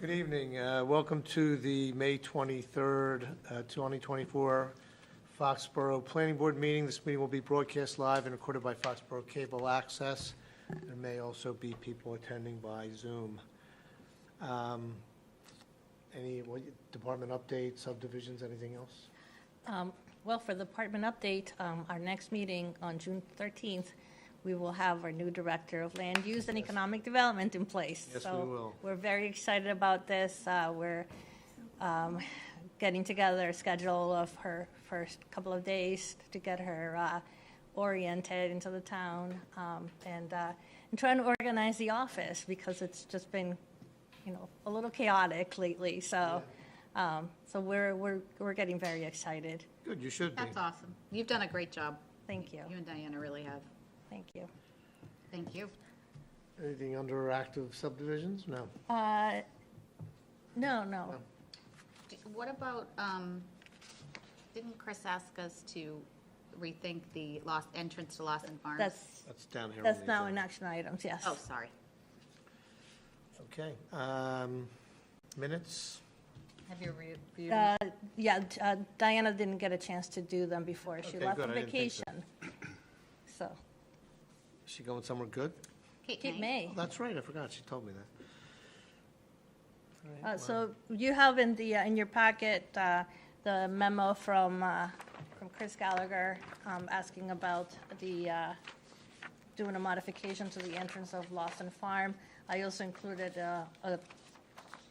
Good evening. Welcome to the May 23rd, 2024 Foxboro Planning Board meeting. This meeting will be broadcast live and recorded by Foxboro Cable Access. There may also be people attending by Zoom. Any department updates, subdivisions, anything else? Well, for the department update, our next meeting on June 13th, we will have our new Director of Land Use and Economic Development in place. Yes, so we will. We're very excited about this. We're getting together a schedule of her first couple of days to get her oriented into the town and trying to organize the office because it's just been, a little chaotic lately. So, so we're getting very excited. Good, you should be. That's awesome. You've done a great job. Thank you. You and Diana really have. Thank you. Thank you. Anything under active subdivisions? No. No. What about, didn't Chris ask us to rethink the entrance to Lawson Farms? That's down here. That's on the now in agenda. action items, yes. Oh, sorry. Okay. Minutes? Have you reviewed them? Yeah, Diana didn't get a chance to do them before she Okay, left good. on I didn't think so. vacation. So, Is she going somewhere good? Cape May. Oh, that's right. I forgot. She told me that. All right, So you have in your packet the memo from Chris Gallagher asking about doing a modification to the entrance of Lawson Farm. I also included a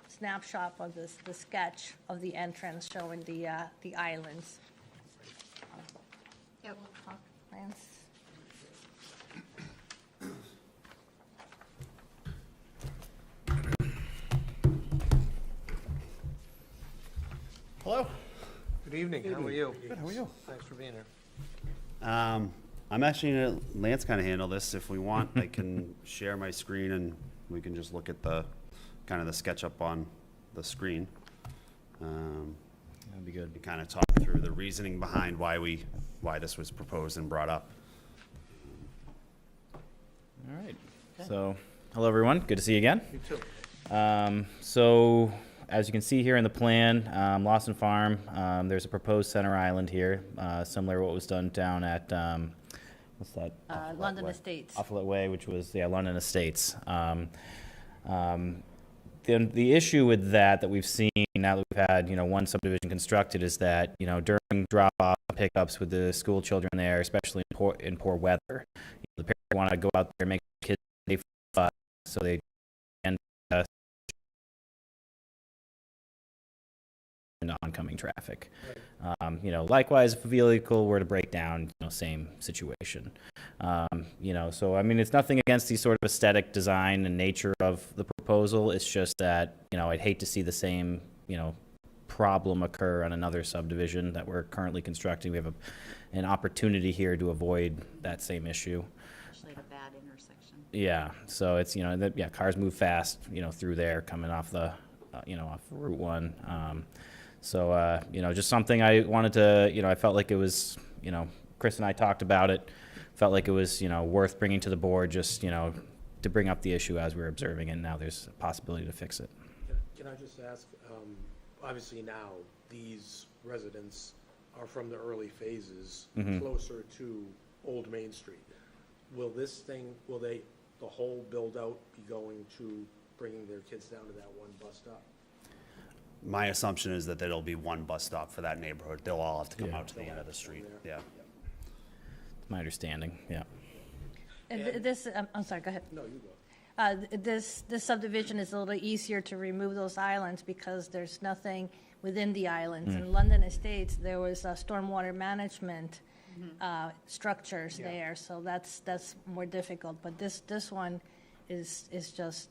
snapshot of the sketch of the entrance showing the islands. Yep. Plans. Hello. Good evening. How are you? Good. How are you? Thanks for being here. I'm actually gonna Lance kind of handle this. If we want, I can share my screen and we can just look at the kind of the sketch up on the screen. That'd be good. And kind of talk through the reasoning behind why this was proposed and brought up. All right. So, hello everyone. Good to see you again. You too. So, as you can see here in the plan, Lawson Farm, there's a proposed center island here, similar to what was done down at, what's that? London Estates. Offalet Way, which was, London Estates. The issue with that we've seen now that we've had, one subdivision constructed is that, during drop-off pickups with the school children there, especially in poor weather, the parents want to go out there and make kids safe, so they end into oncoming traffic. Likewise, if a vehicle were to break down, same situation. So I mean, it's nothing against the sort of aesthetic design and nature of the proposal. It's just that, I'd hate to see the same, problem occur on another subdivision that we're currently constructing. We have an opportunity here to avoid that same issue. Especially at a bad intersection. Yeah, so it's, cars move fast, through there coming off the, off Route 1. So, just something I wanted to, I felt like it was, Chris and I talked about it, felt like it was, worth bringing to the board just, to bring up the issue as we were observing it. And now there's a possibility to fix it. Can I just ask, obviously now, these residents are from the early phases, closer to Old Main Street. Will the whole build-out be going to bringing their kids down to that one bus stop? My assumption is that there'll be one bus stop for that neighborhood. They'll all have to come Yeah. out to the end of the street. Yeah. My understanding, yeah. And this, I'm sorry, go ahead. No, you go. This subdivision is a little easier to remove those islands because there's nothing within the islands. In London Estates, there was stormwater management structures there, so that's more difficult. But this one is just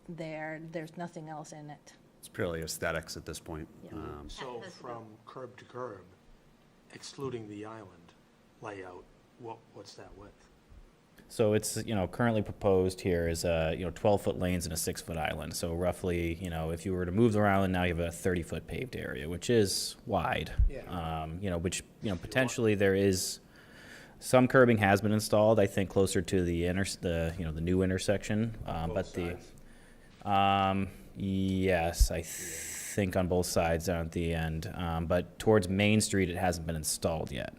there. There's nothing else in it. It's purely aesthetics at this point. Yeah. So from curb to curb, excluding the island layout, what's that width? So it's, currently proposed here is, 12-foot lanes and a 6-foot island. So roughly, if you were to move the island, now you have a 30-foot paved area, which is wide. Yeah. Which, potentially there is some curbing has been installed, I think closer to the the new intersection. Both But the, sides? Yes, I think on both sides down at the end. But towards Main Street, it hasn't been installed yet.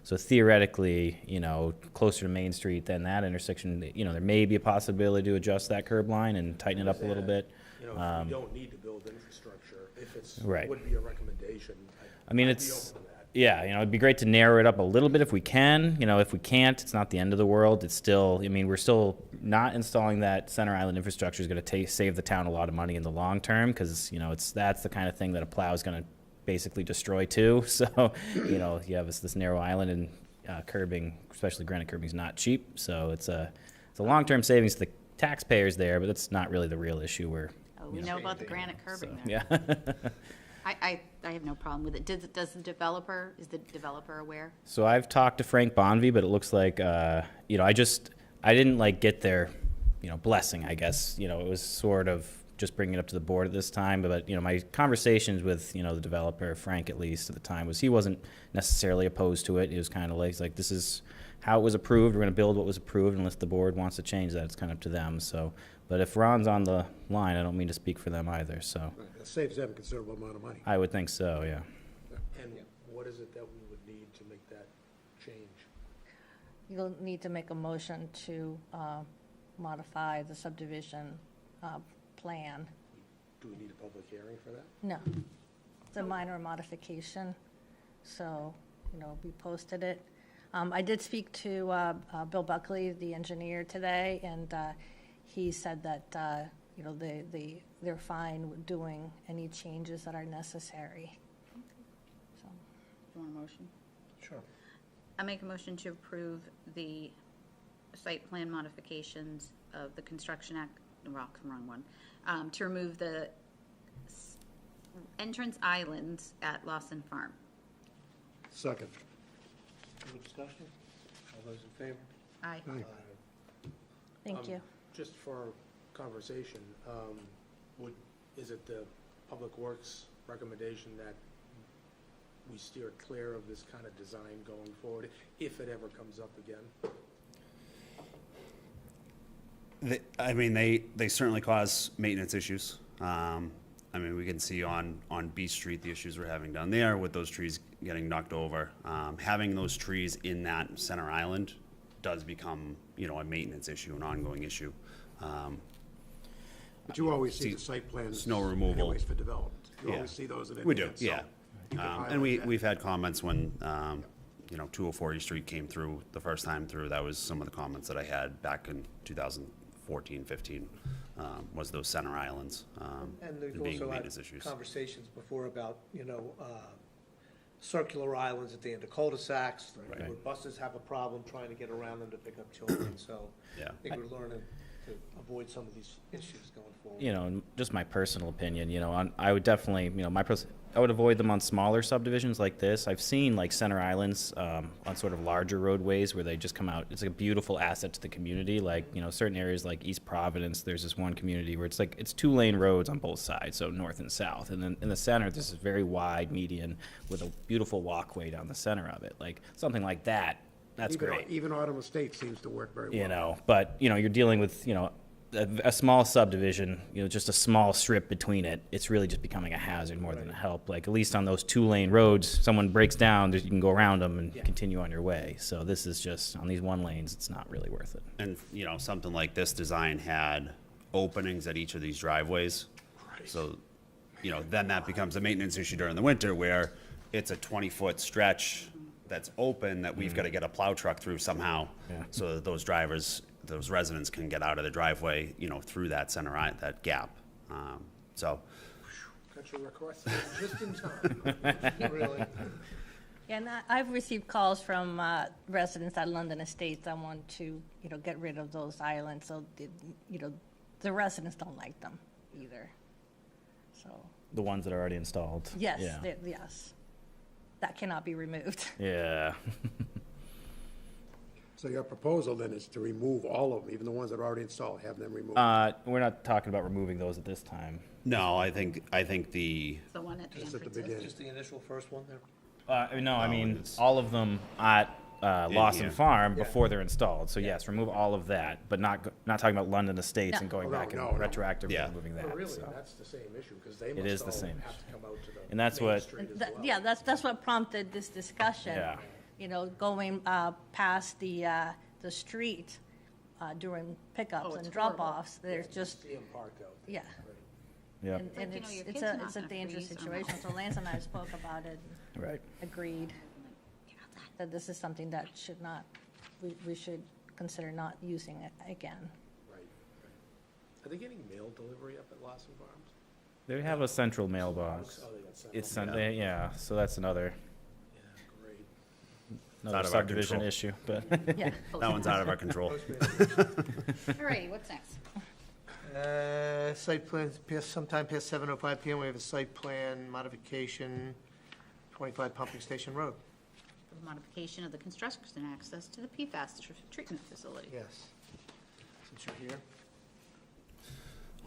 So theoretically, closer to Main Street than that intersection, there may be a possibility to adjust that curb line and tighten it up a little bit. If we don't need to build infrastructure, if it's, Right. would be a recommendation. I mean, I'd be it's, open to that. yeah, it'd be great to narrow it up a little bit if we can. If we can't, it's not the end of the world. It's still, we're still not installing that center island infrastructure is going to save the town a lot of money in the long term because, that's the kind of thing that a plow is going to basically destroy too. So, you have this narrow island and curbing, especially granite curbing, is not cheap. So it's a long-term savings to the taxpayers there, but that's not really the real issue. We know about the granite curbing there. Yeah. I have no problem with it. Is the developer aware? So I've talked to Frank Bonvy, but it looks like, I didn't get their, blessing, I guess. It was sort of just bringing it up to the board at this time. But, my conversations with, the developer, Frank at least at the time, was he wasn't necessarily opposed to it. He was kind of like, this is how it was approved. We're going to build what was approved. Unless the board wants to change that, it's kind of up to them. So, but if Ron's on the line, I don't mean to speak for them either. So It saves them a considerable amount of money. I would think so, yeah. And what is it that we would need to make that change? You'll need to make a motion to modify the subdivision plan. Do we need a public hearing for that? No, it's a minor modification, so, we posted it. I did speak to Bill Buckley, the engineer, today, and he said that, they're fine with doing any changes that are necessary. So, Do you want a motion? Sure. I make a motion to approve the site plan modifications of the Construction Act, wrong one, to remove the entrance islands at Lawson Farm. Second. Any discussion? All those in favor? Aye. thank you. Just for conversation, is it the Public Works recommendation that we steer clear of this kind of design going forward, if it ever comes up again? They certainly cause maintenance issues. We can see on B Street the issues we're having down there with those trees getting knocked over. Having those trees in that center island does become, a maintenance issue, an ongoing issue. But you always see the site plans. Snow removal. Anyways for development. You Yeah. always see those in advance. We do, so yeah. you can And highlight that. we've had comments when, 204 East Street came through the first time through. That was some of the comments that I had back in 2014, 15, was those center islands And there's being also maintenance had issues. conversations before about, circular islands at the end of cul-de-sacs, Right. where buses have a problem trying to get around them to pick up children, so Yeah. I think we're learning to avoid some of these issues going forward. And just my personal opinion, I would definitely, I would avoid them on smaller subdivisions like this. I've seen center islands on sort of larger roadways where they just come out. It's a beautiful asset to the community. Certain areas like East Providence, there's this one community where it's 2-lane roads on both sides, so north and south. And then in the center, there's this very wide median with a beautiful walkway down the center of it. Something like that, that's great. Even Autumn Estate seems to work very well. But you're dealing with a small subdivision, just a small strip between it. It's really just becoming a hazard more than a help. At least on those 2-lane roads, someone breaks down, you can go around them and continue on your way. So this is just on these 1 lanes, it's not really worth it. And, something like this design had openings at each of these driveways. So, then that becomes a maintenance issue during the winter where it's a 20-foot stretch that's open that we've got to get a plow truck through somehow. Yeah. So that those residents can get out of the driveway, through that that gap. So, Got your request just in time. Really? And I've received calls from residents at London Estates that want to, get rid of those islands, so, the residents don't like them either, so, The ones that are already installed. yes, Yeah. yes. That cannot be removed. Yeah. So your proposal then is to remove all of them, even the ones that are already installed, have them removed. We're not talking about removing those at this time. no, I think the, It's the one at the Just at the entrances. beginning. Just the initial first one there? No, I mean, it's- all of them at Lawson here. Farm before they're installed. So yes, remove all of that, but not talking about London Estates No. and going No, back and no, no. retroactively Yeah. removing But that. really, So. that's the same issue, because they It is must the all same have to issue. come out to the And that's Main what- Street as That- well. Yeah, that's what prompted this discussion. Yeah. You know, going past the street during pickups Oh, it's and horrible. drop-offs, there's just, See them parked out there. yeah. Yeah. And like, you know, your kids it's are not a gonna dangerous freeze. I don't know. situation. So Lance and I spoke about it, Right. agreed that this is something that should not, we should consider not using it again. Right. Are they getting mail delivery up at Lawson Farms? They have a central mailbox. Oh, they got sent It's up. yeah. So that's another Yeah, great. another out of our subdivision control. issue, but. Yeah. That one's out of our control. All right, what's next? Site plans, sometime past 7:05 PM, we have a site plan modification, 25 Pumping Station Road. The modification of the construction access to the PFAS treatment facility. Yes. Since you're here.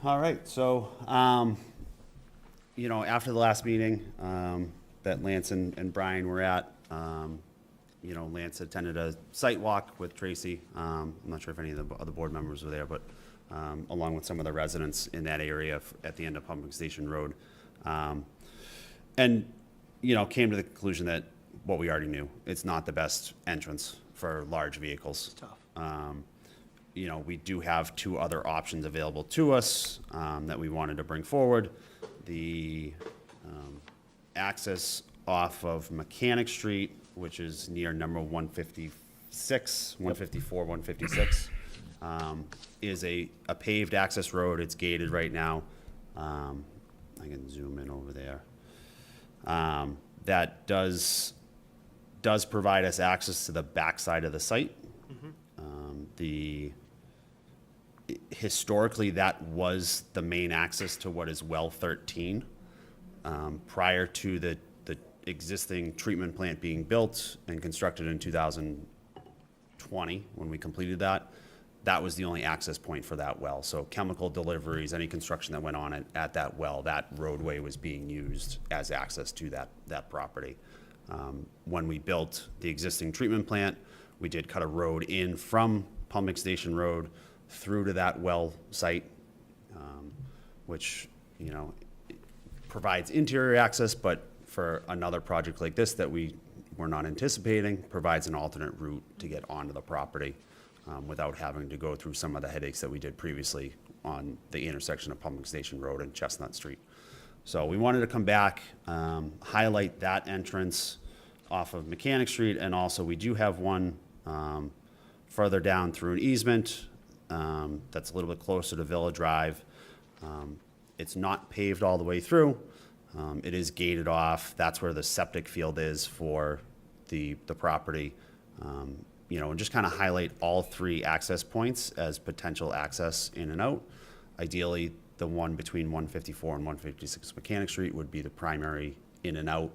All right, so, you know, after the last meeting that Lance and Brian were at, you know, Lance attended a site walk with Tracy. I'm not sure if any of the other board members were there, but along with some of the residents in that area at the end of Pumping Station Road. And, you know, came to the conclusion that what we already knew, it's not the best entrance for large vehicles. It's tough. You know, we do have two other options available to us that we wanted to bring forward. The access off of Mechanic Street, which is near number 156, 154, 156, is a paved access road. It's gated right now. I can zoom in over there. That does provide us access to the backside of the site. Historically, that was the main access to what is well 13. Prior to the existing treatment plant being built and constructed in 2020, when we completed that, that was the only access point for that well. So chemical deliveries, any construction that went on at that well, that roadway was being used as access to that property. When we built the existing treatment plant, we did cut a road in from Pumping Station Road through to that well site, which, you know, provides interior access, but for another project like this that we were not anticipating, provides an alternate route to get onto the property without having to go through some of the headaches that we did previously on the intersection of Pumping Station Road and Chestnut Street. So we wanted to come back, highlight that entrance off of Mechanic Street, and also we do have one further down through an easement that's a little bit closer to Villa Drive. It's not paved all the way through. It is gated off. That's where the septic field is for the property. You know, and just kind of highlight all three access points as potential access in and out. Ideally, the one between 154 and 156 Mechanic Street would be the primary in and out.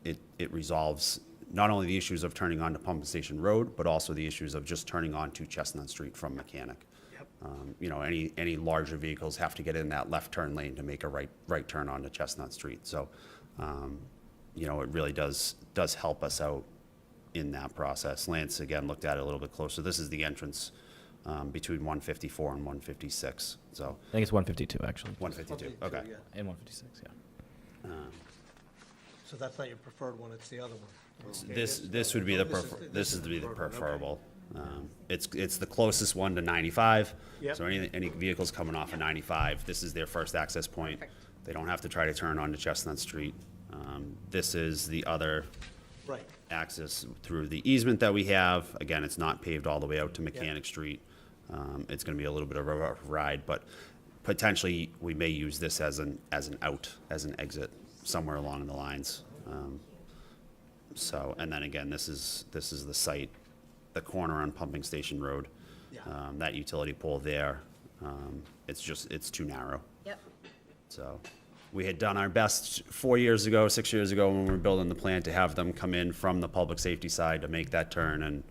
It resolves not only the issues of turning onto Pumping Station Road, but also the issues of just turning onto Chestnut Street from Mechanic. You know, any larger vehicles have to get in that left turn lane to make a right turn onto Chestnut Street. So, you know, it really does help us out in that process. Lance, again, looked at it a little bit closer. This is the entrance between 154 and 156, so, I think it's 152 actually, 152, okay. Yeah. and 156. Yeah. So that's not your preferred one, it's the other one. This would be the, this is the preferable. It's the closest one to 95. Yep. So any vehicles coming off of 95, this is their first access point. Perfect. They don't have to try to turn onto Chestnut Street. This is the other Right. access through the easement that we have. Again, it's not paved all the way out to Mechanic Street. It's gonna be a little bit of a rough ride, but potentially we may use this as an out, as an exit somewhere along the lines. So, and then again, this is the site, the corner on Pumping Station Road. Yeah. That utility pole there, it's too narrow. Yep. So, we had done our best 6 years ago, when we were building the plant, to have them come in from the public safety side to make that turn, and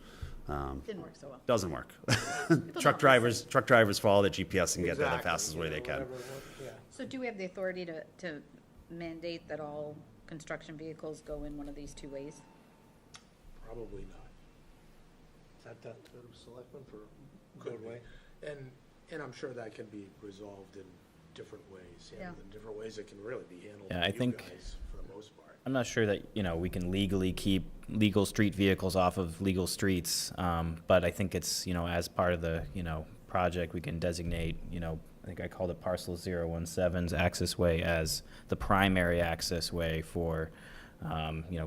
Didn't work so well. doesn't work. Truck don't listen. drivers follow the GPS and get there the Exactly. fastest way they can. Whatever it was, yeah. So do we have the authority to mandate that all construction vehicles go in one of these two ways? Probably not. Is that the selectman for Could roadway? be. And I'm sure that can be resolved in different ways, handled Yeah. in different ways that can really be handled Yeah, by I you think- guys for the most part. I'm not sure that, we can legally keep legal street vehicles off of legal streets, but I think it's, as part of the, project, we can designate, I think I called it parcel 017's access way as the primary access way for,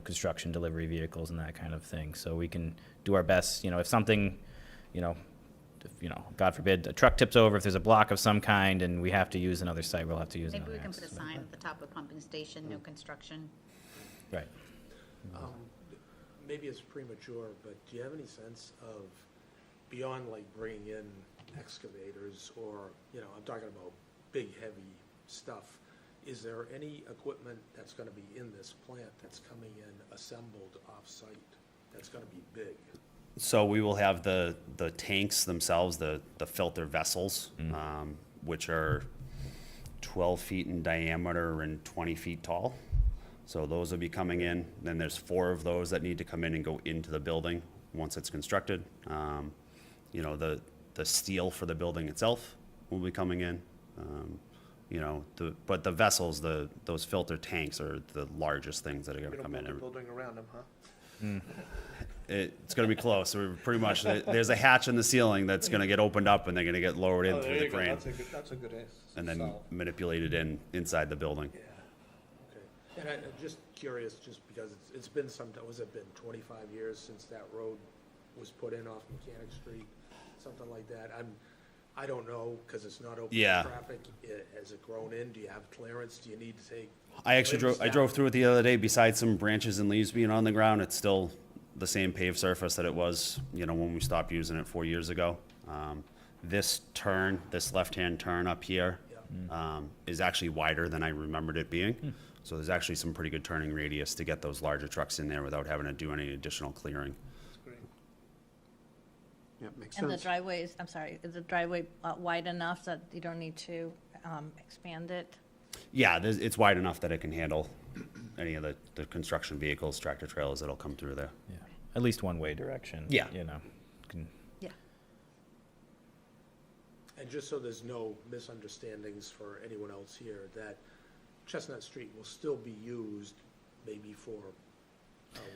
construction delivery vehicles and that kind of thing. So we can do our best, if something, God forbid, a truck tips over, if there's a block of some kind and we have to use another site, we'll have to use Maybe another we can put a access way. sign at the top of the pumping station, no construction. Right. Maybe it's premature, but do you have any sense of, beyond like bringing in excavators or, I'm talking about big, heavy stuff, is there any equipment that's gonna be in this plant that's coming in assembled off-site, that's gonna be big? So we will have the tanks themselves, the filter vessels, which are 12 feet in diameter and 20 feet tall. So those will be coming in. Then there's 4 of those that need to come in and go into the building once it's constructed. The steel for the building itself will be coming in. But the vessels, those filter tanks are the largest things that are gonna You're come gonna build a in. building around them, huh? It's gonna be close. We're pretty much, there's a hatch in the ceiling that's gonna get opened up and they're gonna get lowered in Oh, through there the you go. crane. That's a good answer. And then manipulated inside the building. Yeah, okay. And I'm just curious, just because it's been some time, was it been 25 years since that road was put in off Mechanic Street? Something like that. I don't know, because it's not open Yeah. to traffic. Has it grown in? Do you have clearance? Do you need to take? I actually limbs drove down? through it the other day. Besides some branches and leaves being on the ground, it's still the same paved surface that it was, when we stopped using it 4 years ago. This left-hand turn up here, is actually wider than I remembered it being. So there's actually some pretty good turning radius to get those larger trucks in there without having to do any additional clearing. That's great. Yeah, makes And the sense. driveway is, I'm sorry, is the driveway wide enough that you don't need to expand it? Yeah, it's wide enough that it can handle any of the construction vehicles, tractor trailers that'll come through there. Yeah. At least one-way direction. Yeah. Can- Yeah. And just so there's no misunderstandings for anyone else here, that Chestnut Street will still be used maybe for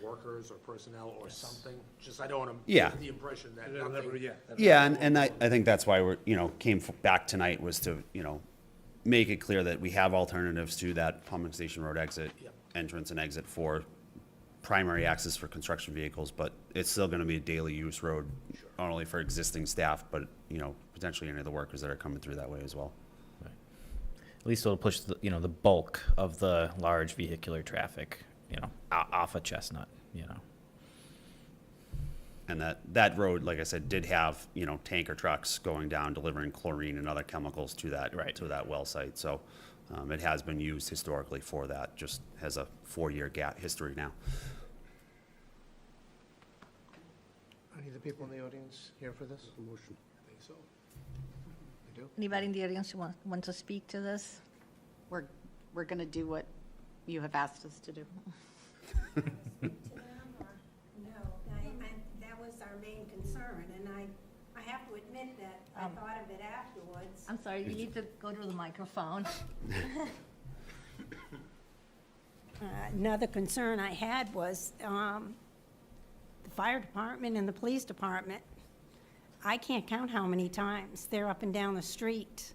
workers or personnel or something? Just, I don't want to Yeah. give the impression that It'll never- nothing. yeah, that's- Yeah, and I think that's why we're, came back tonight was to, make it clear that we have alternatives to that Pumping Station Road exit, Yep. entrance and exit for primary access for construction vehicles, but it's still gonna be a daily use road, not only for existing staff, but, potentially any of the workers that are coming through that way as well. At least it'll push the bulk of the large vehicular traffic, off of Chestnut, And that road, like I said, did have, tanker trucks going down delivering chlorine and other chemicals to that, Right. to that well site. So, it has been used historically for that, just has a 4-year gap history now. Any of the people in the audience here for this? Motion. I think so. They do? Anybody in the audience who want to speak to this? We're going to do what you have asked us to do. to them, or, no, that was our main concern, and I have to admit that I thought of it afterwards. I'm sorry, you need to go to the microphone. Another concern I had was, the fire department and the police department. I can't count how many times they're up and down the street.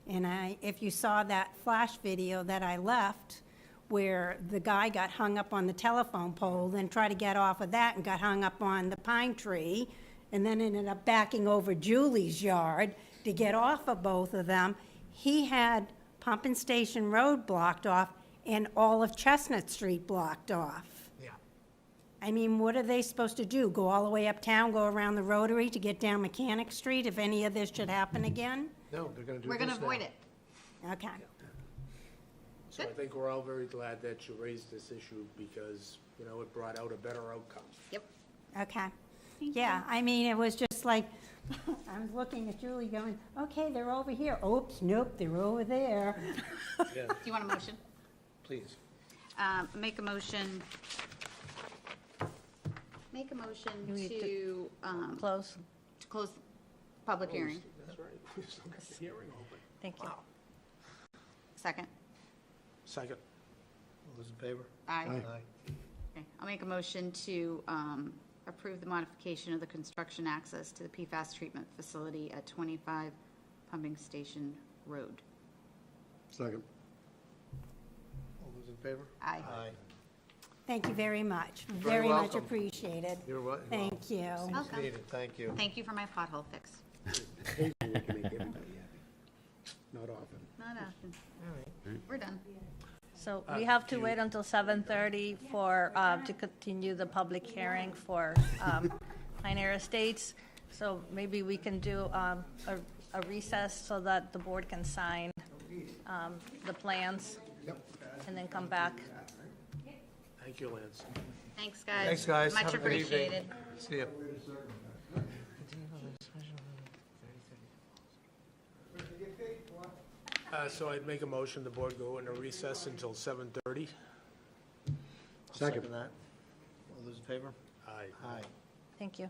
And if you saw that flash video that I left, where the guy got hung up on the telephone pole, then tried to get off of that and got hung up on the pine tree, and then ended up backing over Julie's yard to get off of both of them. He had Pumping Station Road blocked off and all of Chestnut Street blocked off. Yeah. I mean, what are they supposed to do? Go all the way uptown, go around the Rotary to get down Mechanic Street if any of this should happen again? No, they're gonna do this We're going to now. avoid it. Okay. So I think we're all very glad that you raised this issue because, it brought out a better outcome. Yep. Okay. Yeah, I mean, it was just like, I was looking at Julie going, okay, they're over here. Oops, nope, they're over there. Yeah, Do you want a motion? please. Make a motion. Make a motion You need to Close. close the public hearing. That's right. We still got the hearing open. Thank you. Second. Second. All those in favor? Aye. Aye. Okay, I'll make a motion to approve the modification of the construction access to the PFAS treatment facility at 25 Pumping Station Road. Second. All those in favor? Aye. Aye. Thank you very much. Very Very much welcome. appreciated. You're welcome. Thank you. Welcome. Needed, thank you. Thank you for my pothole fix. Occasionally we can make everybody happy. Not often. Not often. We're done. So we have to wait until 7:30 for, to continue the public hearing for Pioneer Estates. So maybe we can do a recess so that the board can sign the plans and then come back. Thank you, Lance. Thanks, guys. Thanks, guys. Much Have a good evening. appreciated. See you. So I'd make a motion, the board go into recess until 7:30. Second. that. All those in favor? Aye. Aye. Thank you.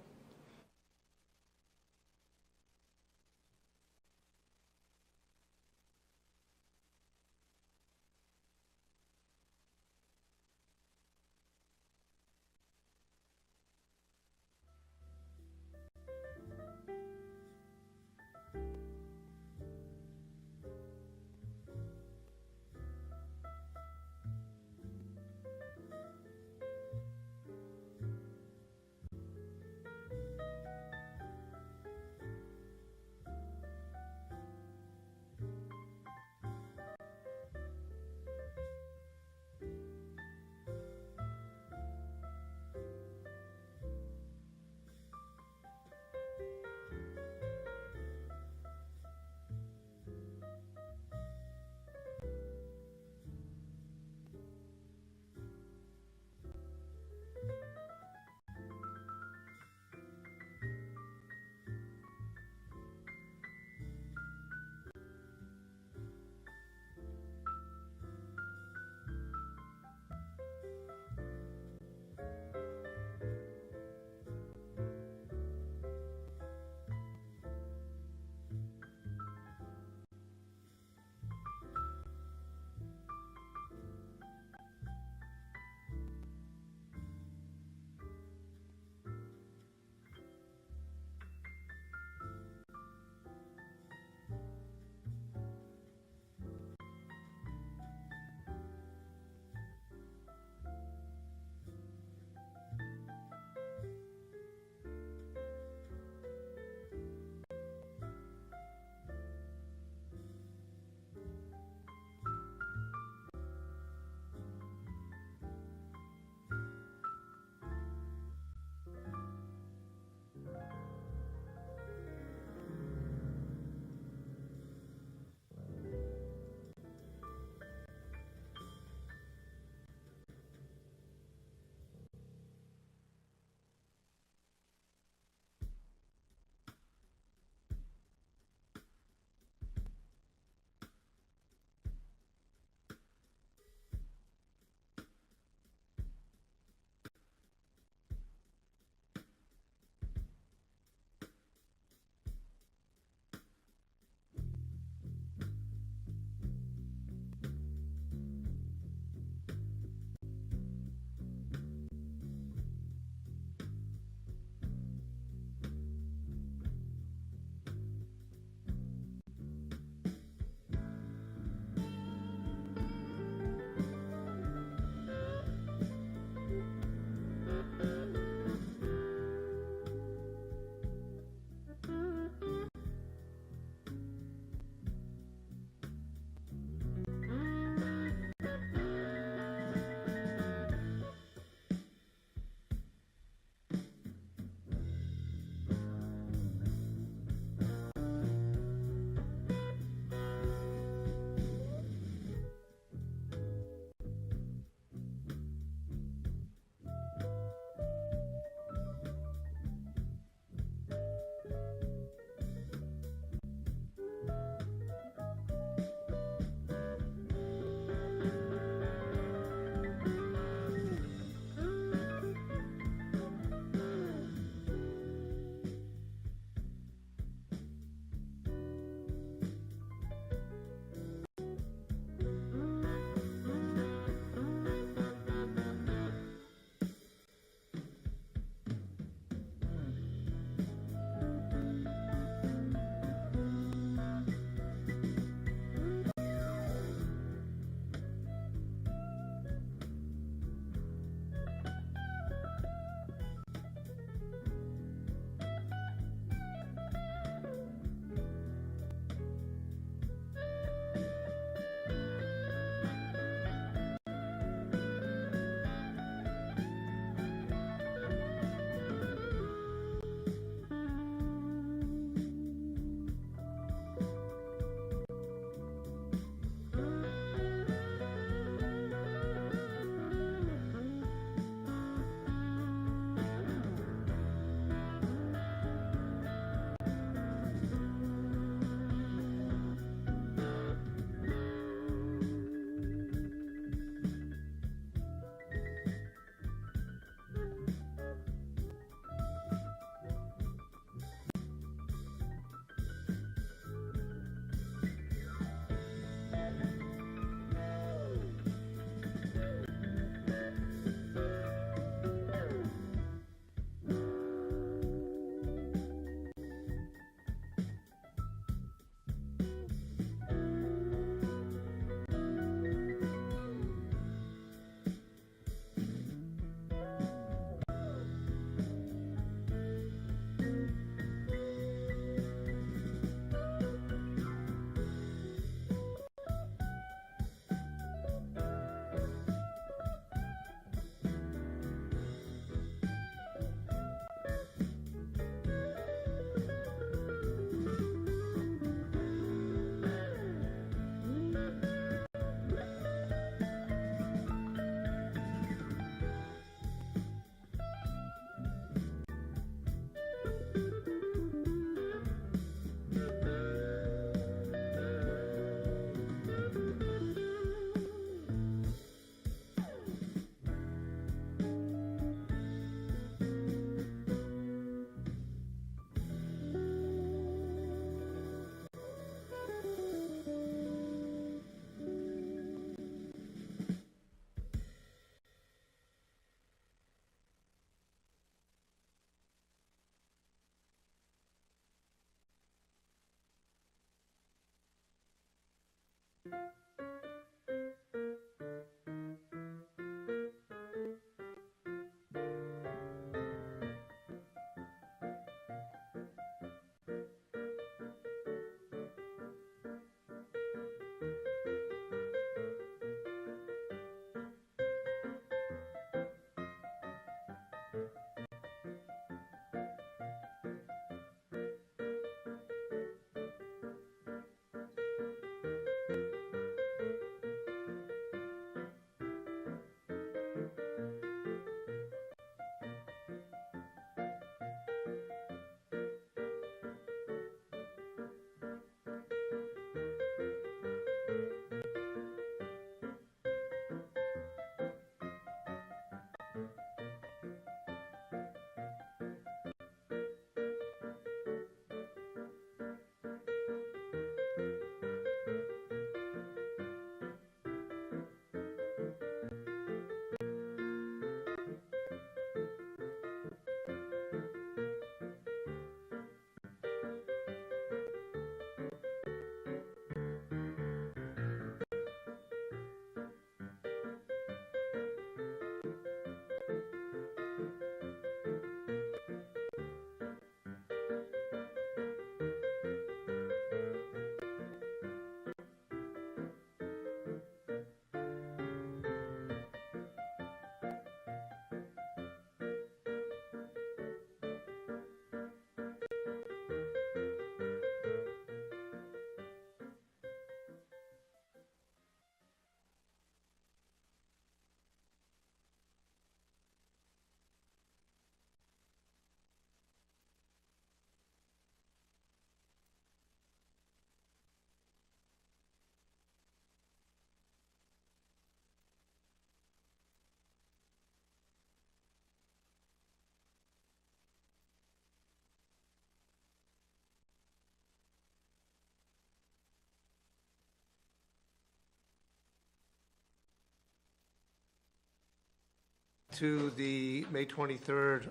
To the May 23rd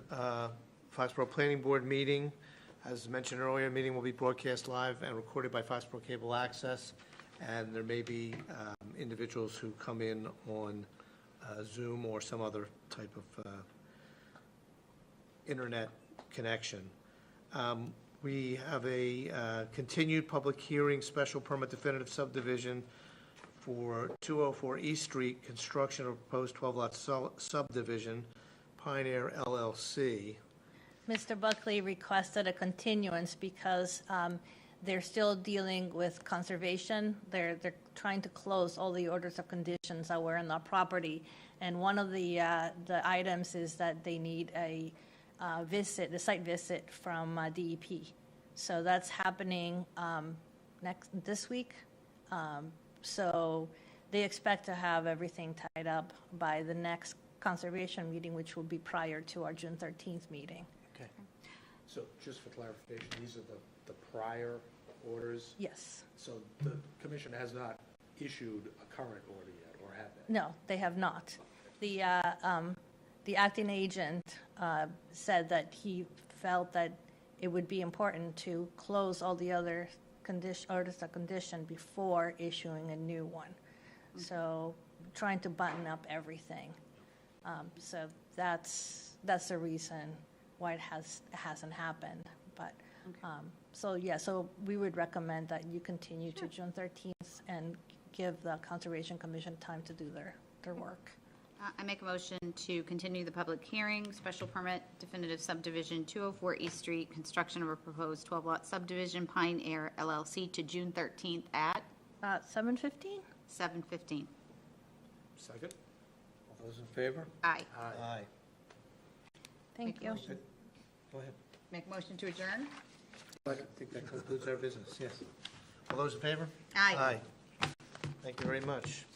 Foxborough Planning Board meeting. As mentioned earlier, the meeting will be broadcast live and recorded by Foxboro Cable Access, and there may be individuals who come in on Zoom or some other type of internet connection. We have a continued public hearing, special permit definitive subdivision for 204 East Street, construction of proposed 12-lot subdivision, Pioneer LLC. Mr. Buckley requested a continuance because they're still dealing with conservation. They're trying to close all the orders of conditions that were in the property. And one of the items is that they need a the site visit from DEP. So that's happening this week. So they expect to have everything tied up by the next conservation meeting, which will be prior to our June 13th meeting. Okay. So just for clarification, these are the prior orders? Yes. So the commission has not issued a current order yet, or have they? No, they have not. The acting agent said that he felt that it would be important to close all the other orders of condition before issuing a new one. So trying to button up everything. So that's the reason why it hasn't happened. But so we would recommend that you continue to June 13th and give the Conservation Commission time to do their work. I make a motion to continue the public hearing, special permit definitive subdivision 204 East Street, construction of a proposed 12-lot subdivision, Pioneer LLC, to June 13th at 7:15? 7:15. Second? All those in favor? Aye. Aye. Thank you. Go ahead. Make a motion to adjourn? I think that concludes our business, yes. All those in favor? Aye. Thank you very much.